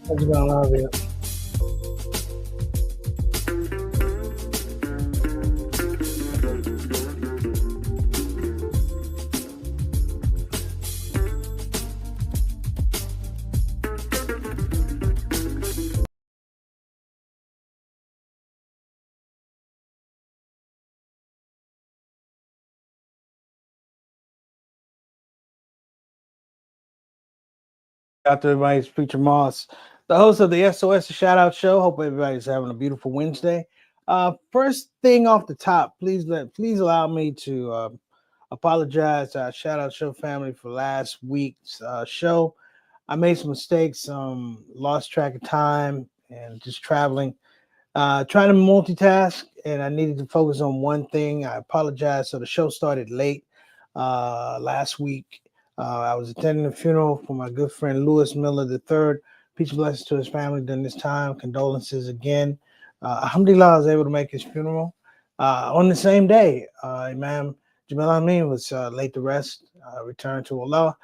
What's going on here? Out to everybody's Preacher Moss, the host of the SOS Shout Out Show. Hope everybody's having a beautiful Wednesday. First thing off the top, please allow me to apologize to our Shout Out Show family for last week's show. I made some mistakes, lost track of time, and just traveling, trying to multitask, and I needed to focus on one thing. I apologize. So the show started late last week. I was attending a funeral for my good friend Lewis Miller III. Peace and blessings to his family during this time. Condolences again. Alhamdulillah, I was able to make his funeral on the same day. Imam Jamil Amin was laid to rest, returned to Allah.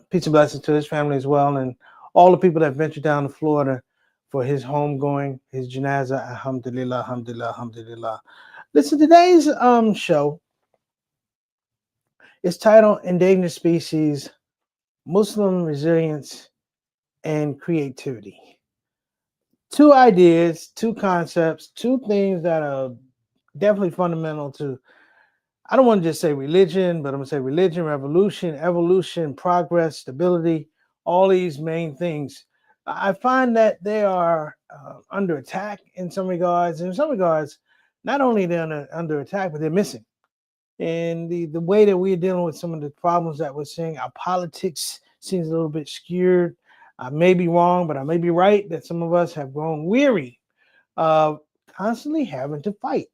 Peace and blessings to his family as well, and all the people that ventured down to Florida for his homegoing, his janazah. Alhamdulillah, alhamdulillah, alhamdulillah. Listen, today's show is titled Endangered Species, Muslim Resilience, and Creativity. Two ideas, two concepts, two things that are definitely fundamental to, I don't want to just say religion, but I'm going to say religion, revolution, evolution, progress, stability, all these main things. I find that they are under attack in some regards. In some regards, not only they're under attack, but they're missing. And the way that we're dealing with some of the problems that we're seeing, our politics seems a little bit skewed. I may be wrong, but I may be right that some of us have grown weary of constantly having to fight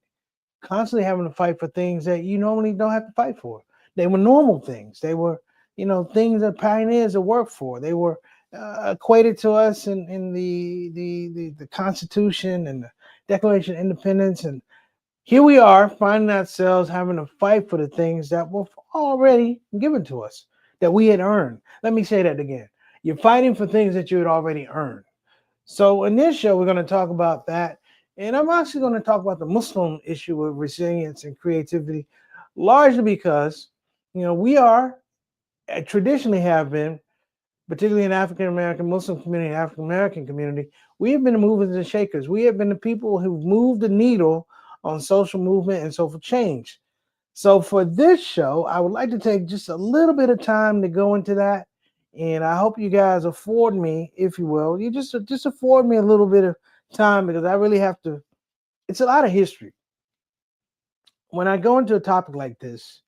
for things that you normally don't have to fight for. They were normal things. They were, things that pioneers have worked for. They were equated to us in the Constitution and the Declaration of Independence. And here we are finding ourselves having to fight for the things that were already given to us, that we had earned. Let me say that again. You're fighting for things that you had already earned. So in this show, we're going to talk about that. And I'm actually going to talk about the Muslim issue of resilience and creativity, largely because, we are, traditionally have been, particularly in African-American Muslim community, African-American community, we have been the movers and shakers. We have been the people who've moved the needle on social movement and social change. So for this show, I would like to take just a little bit of time to go into that. And I hope you guys afford me, if you will, you just afford me a little bit of time, because I really have to, it's a lot of history. When I go into a topic like this,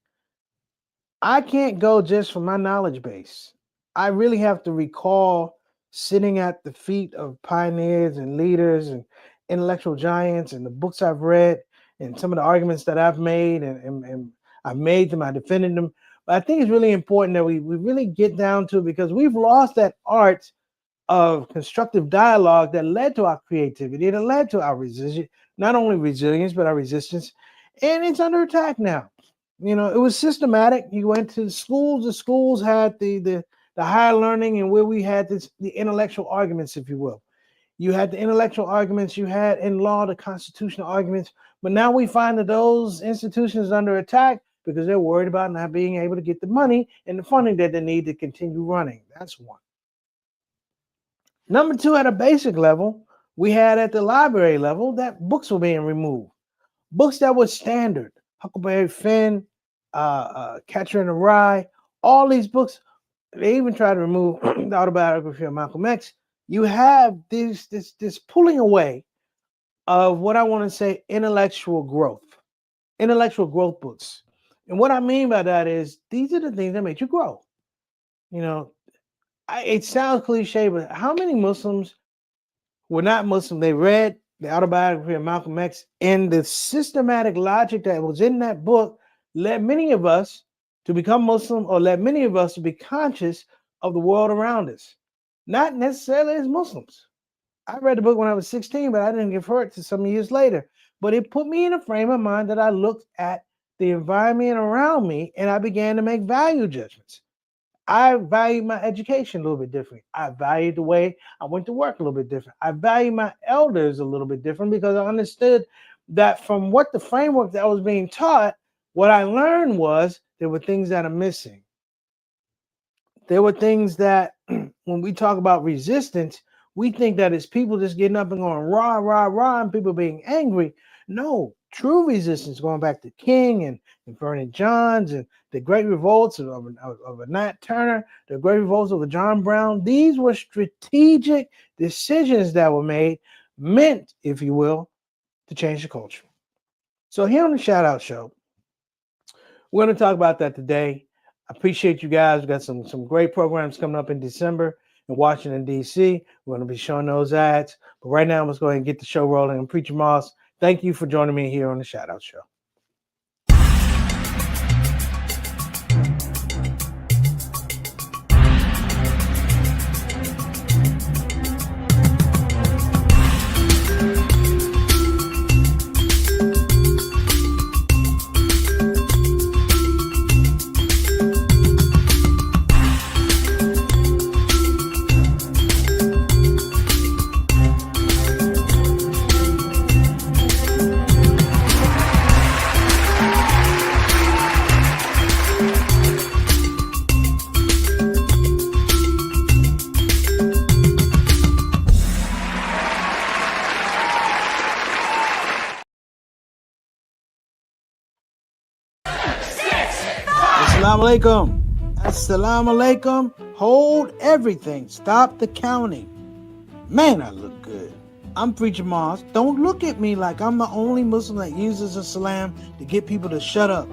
I can't go just from my knowledge base. I really have to recall sitting at the feet of pioneers and leaders and intellectual giants and the books I've read and some of the arguments that I've made, and I've made them, I defended them. But I think it's really important that we really get down to it, because we've lost that art of constructive dialogue that led to our creativity, that led to our resilience, not only resilience, but our resistance. And it's under attack now. It was systematic. You went to schools, the schools had the higher learning, and where we had the intellectual arguments, if you will. You had the intellectual arguments, you had in law the constitutional arguments, but now we find that those institutions are under attack because they're worried about not being able to get the money and the funding that they need to continue running. That's one. Number two, at a basic level, we had at the library level that books were being removed. Books that were standard, Huckleberry Finn, Catcher in the Rye, all these books. They even tried to remove the autobiography of Malcolm X. You have this pulling away of what I want to say intellectual growth books. And what I mean by that is these are the things that make you grow. It sounds cliche, but how many Muslims were not Muslim? They read the autobiography of Malcolm X, and the systematic logic that was in that book led many of us to become Muslim, or led many of us to be conscious of the world around us, not necessarily as Muslims. I read the book when I was 16, but I didn't give her to some years later. But it put me in a frame of mind that I looked at the environment around me and I began to make value judgments. I valued my education a little bit different. I valued the way I went to work a little bit different. I valued my elders a little bit different because I understood that from what the framework that I was being taught, what I learned was there were things that are missing. There were things that when we talk about resistance, we think that it's people just getting up and going rah, rah, rah, and people being angry. No, true resistance, going back to King and Vernon Johns and the great revolts of a Nat Turner, the great revolts of a John Brown, these were strategic decisions that were made, meant, if you will, to change the culture. So here on the Shout Out Show, we're going to talk about that today. I appreciate you guys. We've got some great programs coming up in December in Washington, D.C. We're going to be showing those ads. But right now, let's go ahead and get the show rolling. I'm Preacher Moss. Thank you for joining me here on the Shout Out Show. Assalamu alaikum. Assalamu alaikum. Hold everything. Stop the counting. Man, I look good. I'm Preacher Moss. Don't look at me like I'm the only Muslim that uses a salam to get people to shut up.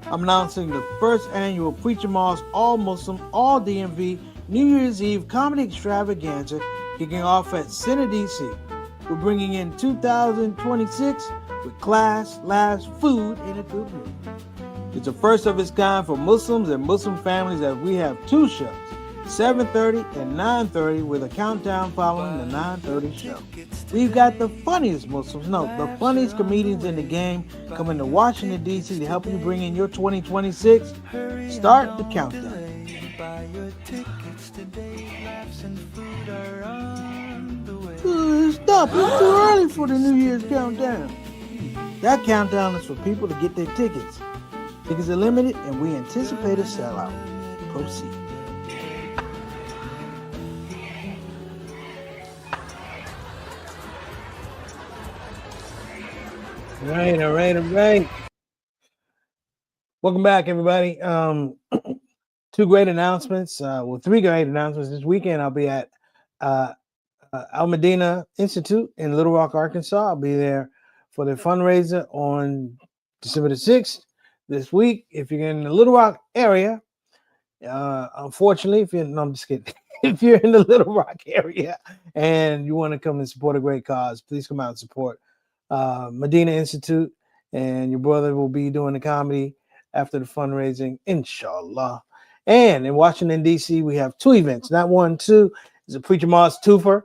I'm announcing the first annual Preacher Moss All Muslim, All DMV New Year's Eve comedy extravaganza kicking off at Center DC. We're bringing in 2026 with class, laughs, food, and a good mood. It's a first of its kind for Muslims and Muslim families as we have two shows, 7:30 and 9:30, with a countdown following the 9:30 show. We've got the funniest Muslims, the funniest comedians in the game coming to Washington, D.C. to help you bring in your 2026. Start the countdown. Stop, it's too early for the New Year's countdown. That countdown is for people to get their tickets. Tickets are limited and we anticipate a sellout. Proceed. All right. Welcome back, everybody. Two great announcements. Three great announcements. This weekend, I'll be at Al Medina Institute in Little Rock, Arkansas. I'll be there for the fundraiser on December the 6th. This week, if you're in the Little Rock area, unfortunately, I'm just kidding. If you're in the Little Rock area and you want to come and support a great cause, please come out and support Medina Institute, and your brother will be doing the comedy after the fundraising, inshallah. And in Washington, D.C., we have two events, not one, two. It's a Preacher Moss twofer.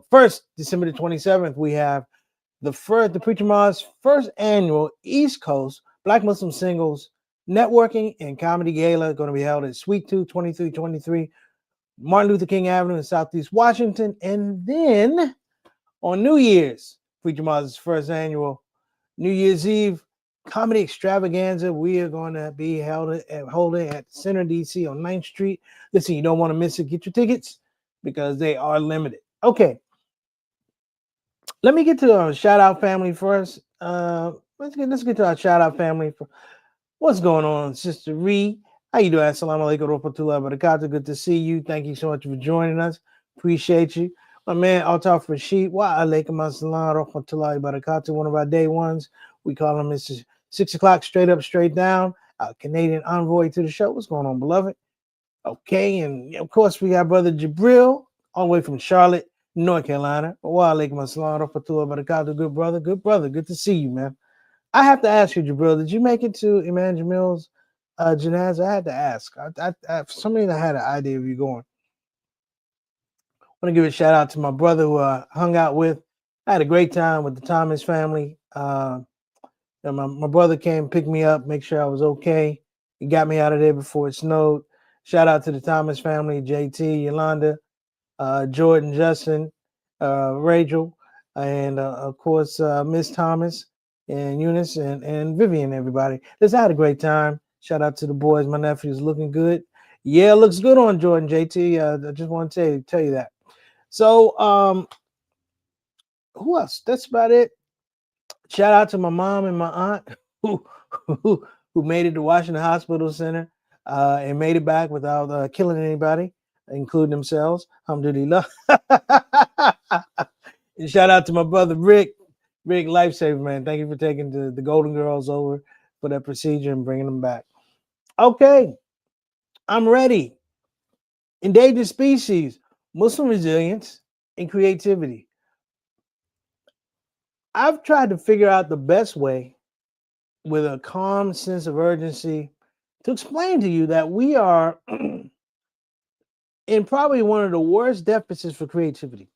First, December the 27th, we have the Preacher Moss first annual East Coast Black Muslim Singles Networking and Comedy Gala, going to be held at Suite 2, 2323 Martin Luther King Avenue in Southeast Washington. And then on New Year's, Preacher Moss' first annual New Year's Eve comedy extravaganza, we are going to be holding at Center DC on 9th Street. Listen, you don't want to miss it. Get your tickets because they are limited. Okay. Let me get to our shout out family first. Let's get to our shout out family. What's going on, Sister Ree? How you doing? Assalamu alaikum warahmatullahi wabarakatuh. Good to see you. Thank you so much for joining us. Appreciate you. My man, Altaf Rashid. Wa alaikum assalam warahmatullahi wabarakatuh. One of our day ones. We call him Mr. 6 o'clock, straight up, straight down. Canadian envoy to the show. What's going on, beloved? Okay, and of course, we got Brother Jabril, all the way from Charlotte, North Carolina. Wa alaikum assalam warahmatullahi wabarakatuh. Good brother. Good to see you, man. I have to ask you, Jabril, did you make it to Imam Jamil's janazah? I had to ask. For some reason, I had an idea of you going. want to give a shout out to my brother who I hung out with. I had a great time with the Thomas family. And my brother came, picked me up, make sure I was okay. He got me out of there before it snowed. Shout out to the Thomas family, JT, Yolanda, Jordan, Justin, Rachel, and of course Miss Thomas and Eunice and Vivian. Everybody, let's had a great time. Shout out to the boys. My nephew's looking good. Yeah, looks good on Jordan, JT. I just want to tell you that. So, who else? That's about it. Shout out to my mom and my aunt who who, who made it to Washington Hospital Center and made it back without killing anybody, including themselves. Alhamdulillah. And shout out to my brother Rick. Rick, lifesaver, man. Thank you for taking the Golden Girls over for that procedure and bringing them back. Okay, I'm ready. Endangered species, Muslim resilience, and creativity. I've tried to figure out the best way with a calm sense of urgency to explain to you that we are in probably one of the worst deficits for creativity.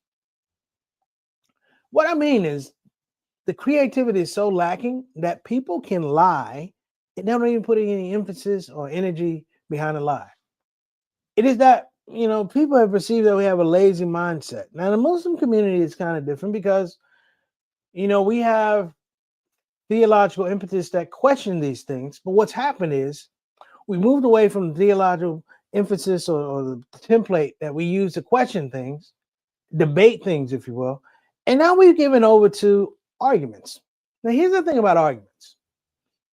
What I mean is the creativity is so lacking that people can lie and they don't even put any emphasis or energy behind the lie. It is that, people have perceived that we have a lazy mindset. Now, the Muslim community is kind of different because, we have theological impetus that question these things. But what's happened is we moved away from the theological emphasis or the template that we use to question things, debate things, if you will. And now we've given over to arguments. Now, here's the thing about arguments.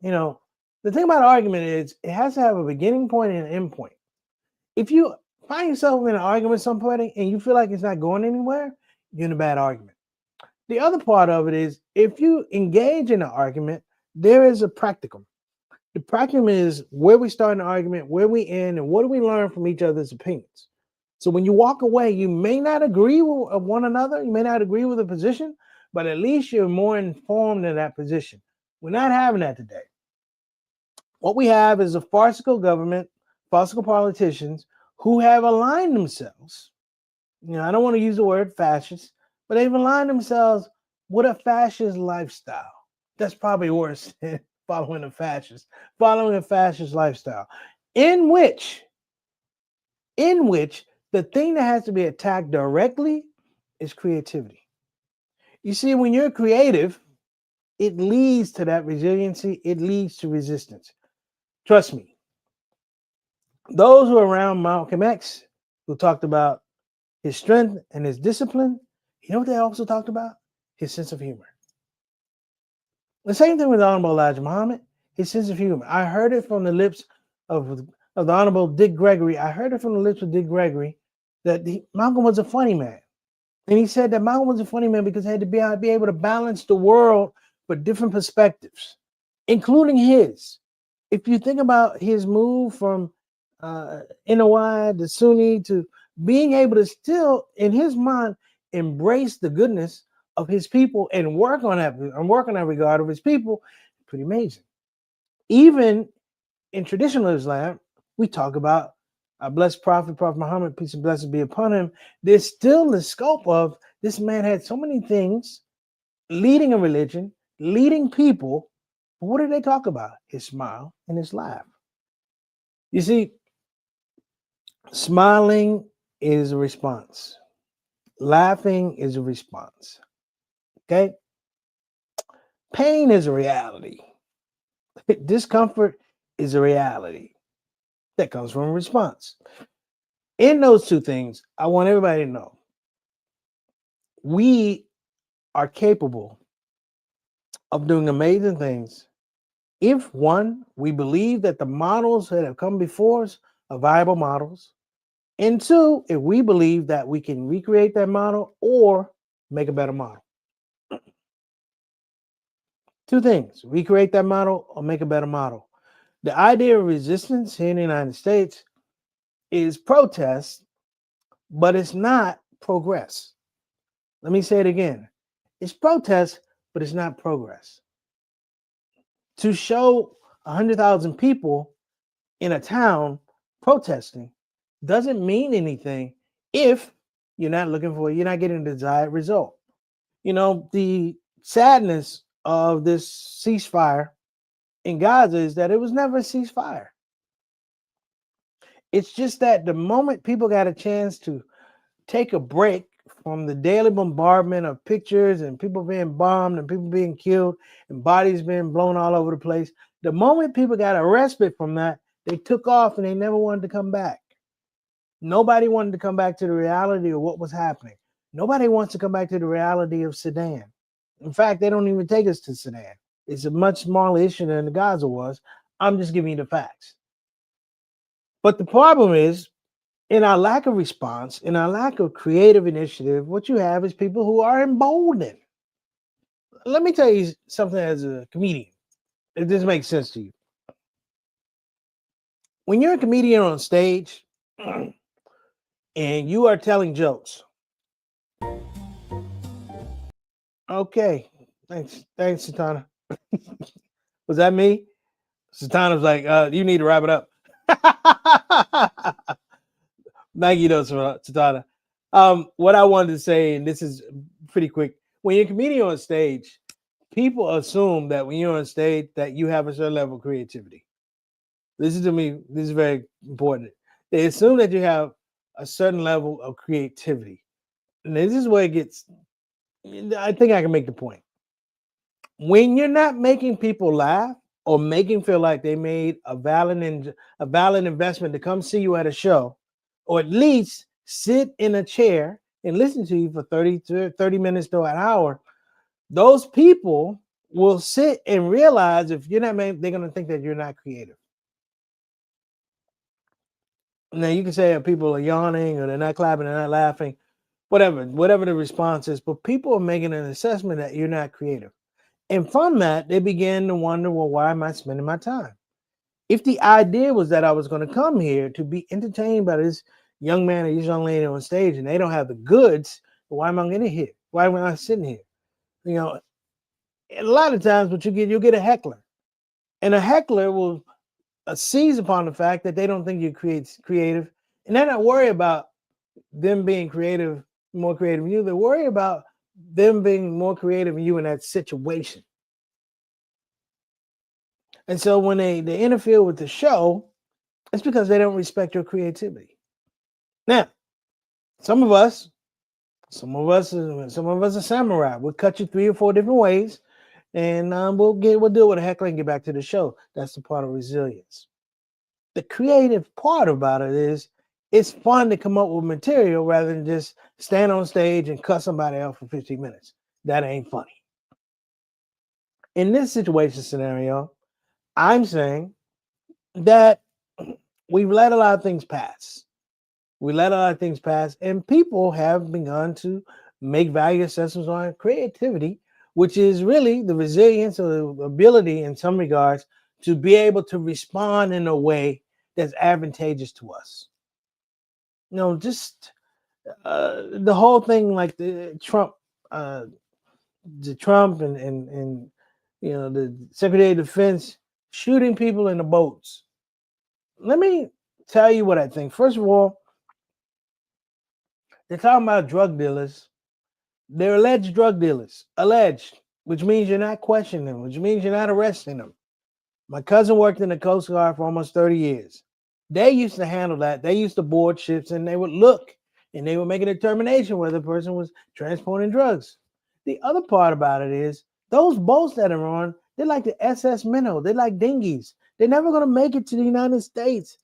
The thing about argument is it has to have a beginning point and an end point. If you find yourself in an argument with somebody and you feel like it's not going anywhere, you're in a bad argument. The other part of it is if you engage in an argument, there is a practicum. The practicum is where we start an argument, where we end, and what do we learn from each other's opinions. So when you walk away, you may not agree with one another, you may not agree with a position, but at least you're more informed in that position. We're not having that today. What we have is a farcical government, farcical politicians who have aligned themselves. I don't want to use the word fascist, but they've aligned themselves with a fascist lifestyle. That's probably worse than following a fascist lifestyle, in which the thing that has to be attacked directly is creativity. You see, when you're creative, it leads to that resiliency, it leads to resistance. Trust me, those who are around Malcolm X, who talked about his strength and his discipline, you know what they also talked about? His sense of humor. The same thing with Honorable Elijah Muhammad, his sense of humor. I heard it from the lips of the Honorable Dick Gregory. I heard it from the lips of Dick Gregory that Malcolm was a funny man. And he said that Malcolm was a funny man because he had to be able to balance the world for different perspectives, including his. If you think about his move from NOI to Sunni to being able to still, in his mind, embrace the goodness of his people and work on that regard of his people, pretty amazing. Even in traditional Islam, we talk about our blessed Prophet Muhammad, peace and blessings be upon him. There's still the scope of this man had so many things, leading a religion, leading people. But what did they talk about? His smile and his laugh. You see, smiling is a response. Laughing is a response. Okay? Pain is a reality. Discomfort is a reality that comes from a response. In those two things, I want everybody to know we are capable of doing amazing things if, one, we believe that the models that have come before us are viable models, and two, if we believe that we can recreate that model or make a better model. Two things: recreate that model or make a better model. The idea of resistance here in the United States is protest, but it's not progress. Let me say it again. It's protest, but it's not progress. To show 100,000 people in a town protesting doesn't mean anything if you're not getting the desired result. The sadness of this ceasefire in Gaza is that it was never a ceasefire. It's just that the moment people got a chance to take a break from the daily bombardment of pictures and people being bombed and people being killed and bodies being blown all over the place, the moment people got a respite from that, they took off and they never wanted to come back. Nobody wanted to come back to the reality of what was happening. Nobody wants to come back to the reality of Sudan. In fact, they don't even take us to Sudan. It's a much smaller issue than the Gaza was. I'm just giving you the facts. But the problem is, in our lack of response, in our lack of creative initiative, what you have is people who are emboldened. Let me tell you something as a comedian, if this makes sense to you. When you're a comedian on stage and you are telling jokes, okay, thanks, Satana. Was that me? Satana's like, you need to wrap it up. Thank you, though, Satana. What I wanted to say, and this is pretty quick, when you're a comedian on stage, people assume that when you're on stage that you have a certain level of creativity. Listen to me, this is very important. They assume that you have a certain level of creativity. And this is where it gets, I think I can make the point. When you're not making people laugh or making feel like they made a valid investment to come see you at a show, or at least sit in a chair and listen to you for 30 minutes to an hour, those people will sit and realize if you're not they're going to think that you're not creative. Now you can say people are yawning or they're not clapping, they're not laughing, whatever the response is, but people are making an assessment that you're not creative. And from that, they begin to wonder, well, why am I spending my time? If the idea was that I was going to come here to be entertained by this young man or this young lady on stage and they don't have the goods, why am I getting here? Why am I sitting here? A lot of times what you'll get a heckler. And a heckler will seize upon the fact that they don't think you're creative. And they're not worried about them being creative, more creative than you. They're worried about them being more creative than you in that situation. And so when they interfere with the show, it's because they don't respect your creativity. Now, some of us are samurai. We'll cut you 3 or 4 different ways, and we'll deal with a heckler and get back to the show. That's the part of resilience. The creative part about it is it's fun to come up with material rather than just stand on stage and cut somebody out for 15 minutes. That ain't funny. In this situation scenario, I'm saying that we've let a lot of things pass. We let a lot of things pass, and people have begun to make value assessments on creativity, which is really the resilience or the ability in some regards to be able to respond in a way that's advantageous to us. Just the whole thing, like the Trump and the Secretary of Defense shooting people in the boats. Let me tell you what I think. First of all, they're talking about drug dealers. They're alleged drug dealers. Alleged, which means you're not questioning them, which means you're not arresting them. My cousin worked in the Coast Guard for almost 30 years. They used to handle that. They used to board ships and they would look and they would make a determination whether the person was transporting drugs. The other part about it is those boats that are on, they're like the SS Minnow. They're like dinghies. They're never going to make it to the United States.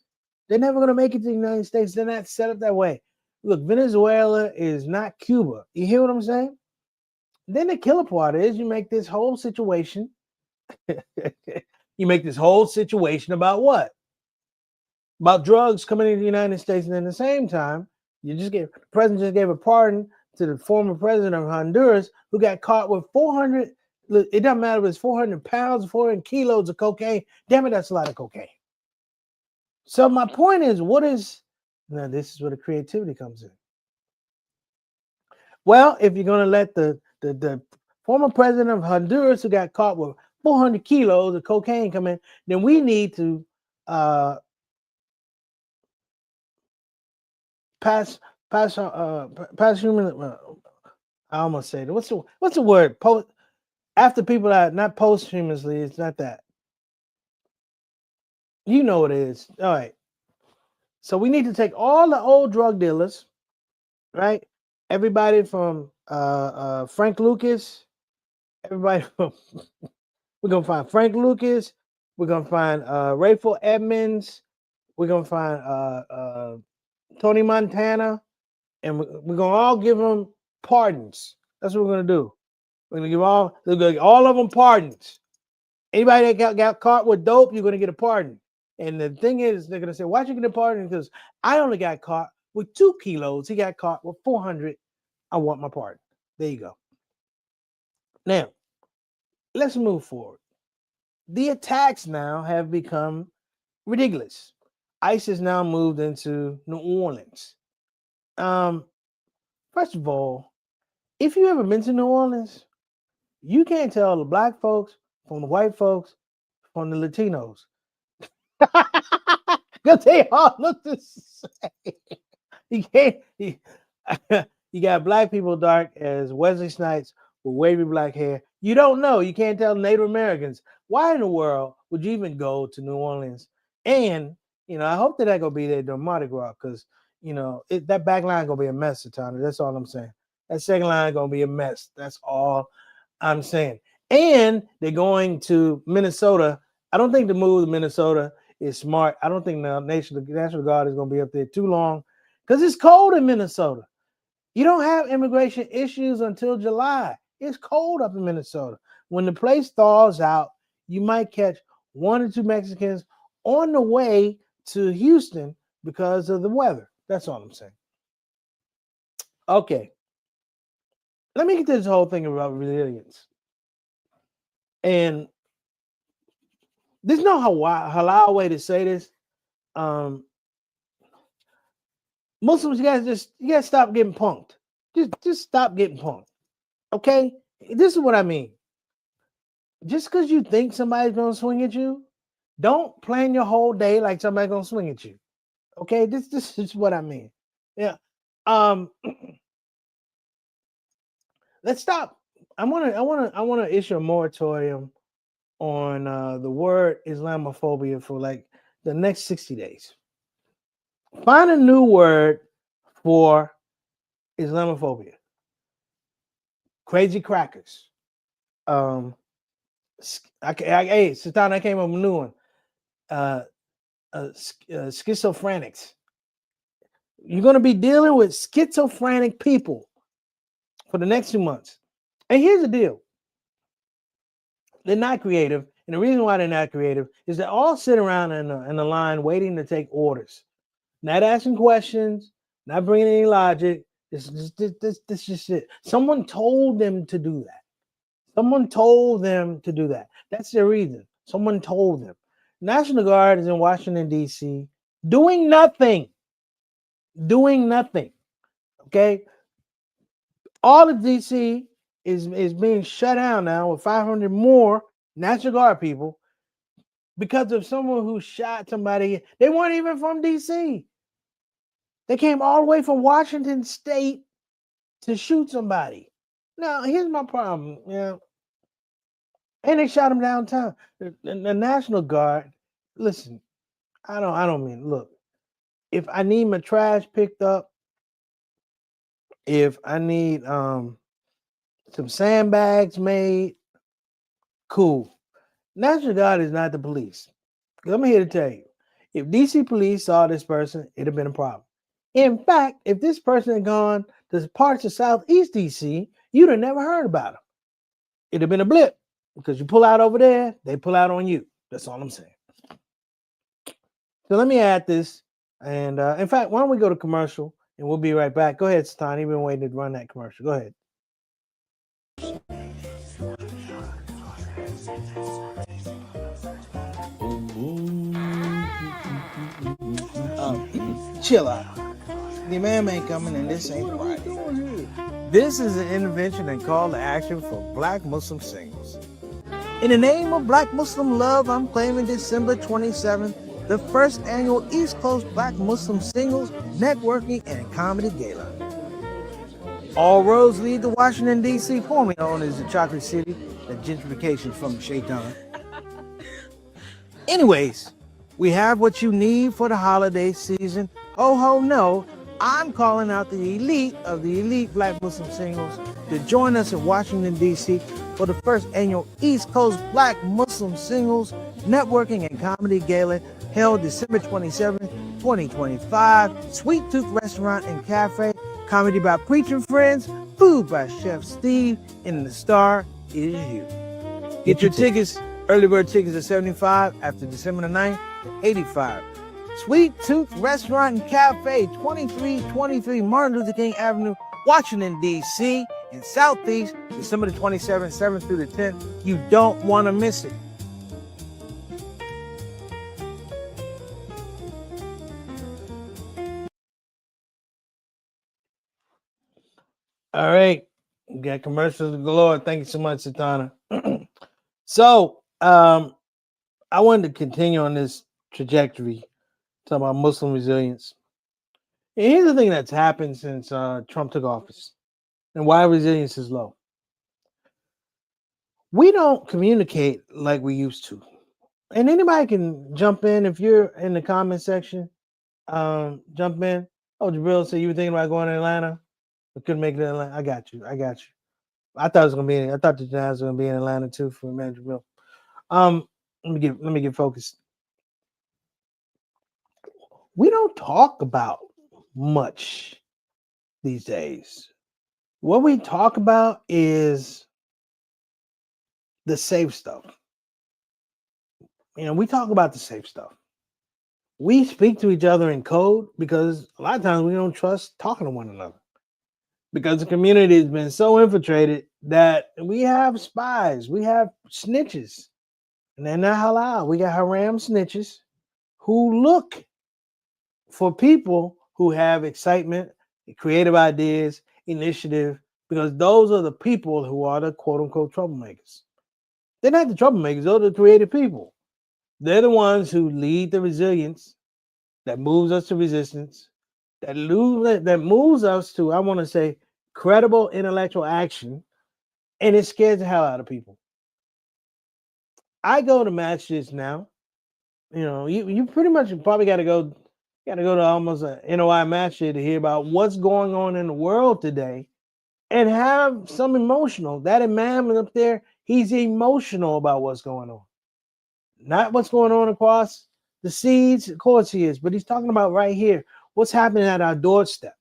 They're never going to make it to the United States. They're not set up that way. Look, Venezuela is not Cuba. You hear what I'm saying? Then the killer part is you make this whole situation. You make this whole situation about what? About drugs coming into the United States, and at the same time, the president just gave a pardon to the former president of Honduras who got caught with 400. It doesn't matter if it's 400 pounds, 400 kilos of cocaine. Damn it, that's a lot of cocaine. So my point is, now this is where the creativity comes in. Well, if you're going to let the former president of Honduras who got caught with 400 kilos of cocaine come in, then we need to pass Posthuman. I almost said it. What's the word? After people that not posthumously. It's not that. You know what it is. All right. So we need to take all the old drug dealers, right? Everybody from Frank Lucas. Everybody from we're gonna find Frank Lucas. We're gonna find Rayful Edmonds. We're gonna find Tony Montana, and we're gonna all give them pardons. That's what we're gonna do. We're gonna give all of them pardons. Anybody that got caught with dope, you're gonna get a pardon. And the thing is, they're gonna say, "Why'd you get a pardon?" Because I only got caught with 2 kilos. He got caught with 400. I want my pardon. There you go. Now, let's move forward. The attacks now have become ridiculous. ISIS now moved into New Orleans. First of all, if you ever been to New Orleans, you can't tell the black folks from the white folks from the Latinos. Because they all look the same. You can't. You got black people dark as Wesley Snipes with wavy black hair. You don't know. You can't tell Native Americans. Why in the world would you even go to New Orleans? And I hope that gonna be there during Mardi Gras, because that back line gonna be a mess, Satana. That's all I'm saying. That second line gonna be a mess. That's all I'm saying. And they're going to Minnesota. I don't think the move to Minnesota is smart. I don't think the National Guard is gonna be up there too long, because it's cold in Minnesota. You don't have immigration issues until July. It's cold up in Minnesota. When the place thaws out, you might catch 1 or 2 Mexicans on the way to Houston because of the weather. That's all I'm saying. Okay. Let me get to this whole thing about resilience. And there's no halal way to say this. Muslims, you guys stop getting punked. Just stop getting punked. Okay? This is what I mean. Just because you think somebody's gonna swing at you, don't plan your whole day like somebody's gonna swing at you. Okay, this is what I mean. Yeah. Let's stop. I wanna issue a moratorium on the word Islamophobia for like the next 60 days. Find a new word for Islamophobia. Crazy crackers. Hey, Satan, I came up with a new one. Schizophrenics. You're going to be dealing with schizophrenic people for the next 2 months. And here's the deal. They're not creative. And the reason why they're not creative is they all sit around in a line waiting to take orders. Not asking questions, not bringing any logic. This is just it. Someone told them to do that. Someone told them to do that. That's their reason. Someone told them. National Guard is in Washington, D.C. doing nothing. Doing nothing. Okay? All of D.C. is being shut down now with 500 more National Guard people because of someone who shot somebody. They weren't even from D.C. They came all the way from Washington State to shoot somebody. Now, here's my problem. And they shot him downtown. The National Guard, listen, I don't mean, look, if I need my trash picked up, if I need some sandbags made, cool. National Guard is not the police. I'm here to tell you, if DC police saw this person, it'd have been a problem. In fact, if this person had gone to parts of Southeast DC, you'd have never heard about him. It'd have been a blip, because you pull out over there, they pull out on you. That's all I'm saying. So let me add this. And in fact, why don't we go to commercial and we'll be right back. Go ahead, Stan. You've been waiting to run that commercial. Go ahead. Chill out. The man ain't coming and this ain't right. This is an intervention and call to action for Black Muslim singles. In the name of Black Muslim love, I'm claiming December 27th the first annual East Coast Black Muslim Singles Networking and Comedy Gala. All roads lead to Washington, D.C., formerly known as the Chocolate City, the gentrification from Shaitan. Anyways, we have what you need for the holiday season. Ho ho no, I'm calling out the elite of the elite Black Muslim singles to join us in Washington, D.C. for the first annual East Coast Black Muslim Singles Networking and Comedy Gala held December 27, 2025. Sweet Tooth Restaurant and Cafe, comedy by preaching friends, food by Chef Steve, and the star is you. Get your tickets. Early bird tickets are $75, after December the 9th, $85. Sweet Tooth Restaurant and Cafe, 2323 Martin Luther King Avenue, Washington, D.C. in Southeast, December the 27th, 7th through the 10th. You don't want to miss it. All right. We got commercials galore. Thank you so much, Satana. So, I wanted to continue on this trajectory, talking about Muslim resilience. And here's the thing that's happened since Trump took office and why resilience is low. We don't communicate like we used to. And anybody can jump in if you're in the comment section. Jump in. Oh, Jabril said you were thinking about going to Atlanta. I couldn't make it to Atlanta. I got you. I thought it was gonna be. I thought the Giants were gonna be in Atlanta too for man Jabril. Let me get focused. We don't talk about much these days. What we talk about is the safe stuff. We talk about the safe stuff. We speak to each other in code because a lot of times we don't trust talking to one another. Because the community has been so infiltrated that we have spies, we have snitches, and they're not halal. We got haram snitches who look for people who have excitement, creative ideas, initiative, because those are the people who are the quote unquote troublemakers. They're not the troublemakers, those are the creative people. They're the ones who lead the resilience that moves us to resistance, that moves us to, I want to say, credible intellectual action, and it scares the hell out of people. I go to matches now. You pretty much probably got to go to almost an NOI match here to hear about what's going on in the world today and have some emotional. That imam up there, he's emotional about what's going on. Not what's going on across the seas, of course he is, but he's talking about right here, what's happening at our doorstep.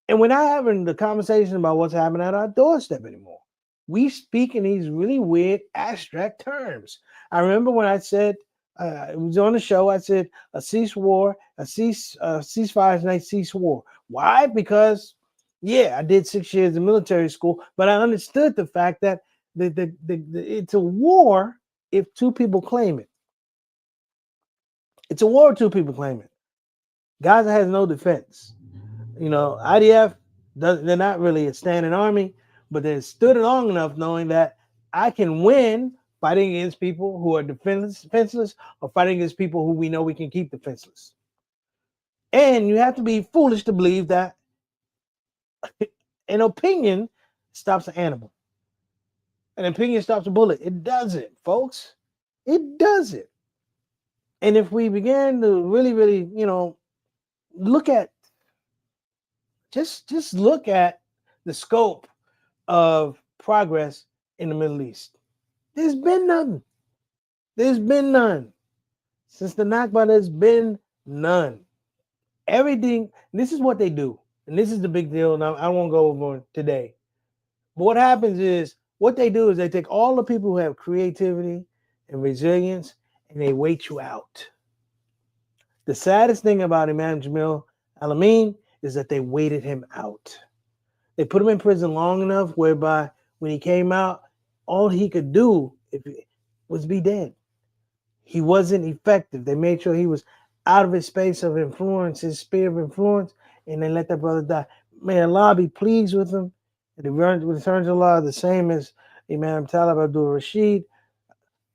And we're not having the conversation about what's happening at our doorstep anymore. We speak in these really weird abstract terms. I remember when I said, it was on the show, I said a ceasefire is not cease war. Why? Because, I did 6 years in military school, but I understood the fact that it's a war if two people claim it. It's a war if two people claim it. Gaza has no defense. IDF, they're not really a standing army, but they stood long enough knowing that I can win fighting against people who are defenseless or fighting against people who we know we can keep defenseless. And you have to be foolish to believe that an opinion stops an animal. An opinion stops a bullet. It doesn't, folks. It doesn't. And if we begin to really, really, look at just look at the scope of progress in the Middle East. There's been none. There's been none. Since the Nakba, there's been none. Everything, this is what they do. And this is the big deal. Now, I won't go over today. But what happens is, what they do is they take all the people who have creativity and resilience and they wait you out. The saddest thing about Imam Jamil Al-Amin is that they waited him out. They put him in prison long enough whereby when he came out, all he could do was be dead. He wasn't effective. They made sure he was out of his space of influence, his sphere of influence, and they let that brother die. May Allah be pleased with him. The returns of Allah are the same as Imam Talib Abdul Rashid,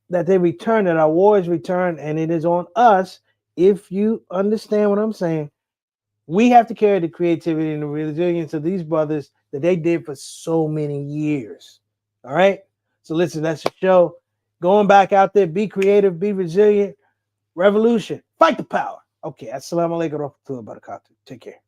that they return, that our wars return, and it is on us if you understand what I'm saying, we have to carry the creativity and the resilience of these brothers that they did for so many years. All right. So listen, that's the show. Going back out there, be creative, be resilient. Revolution. Fight the power. Okay. Assalamu alaikum wa rahmatullahi wa barakatuh. Take care.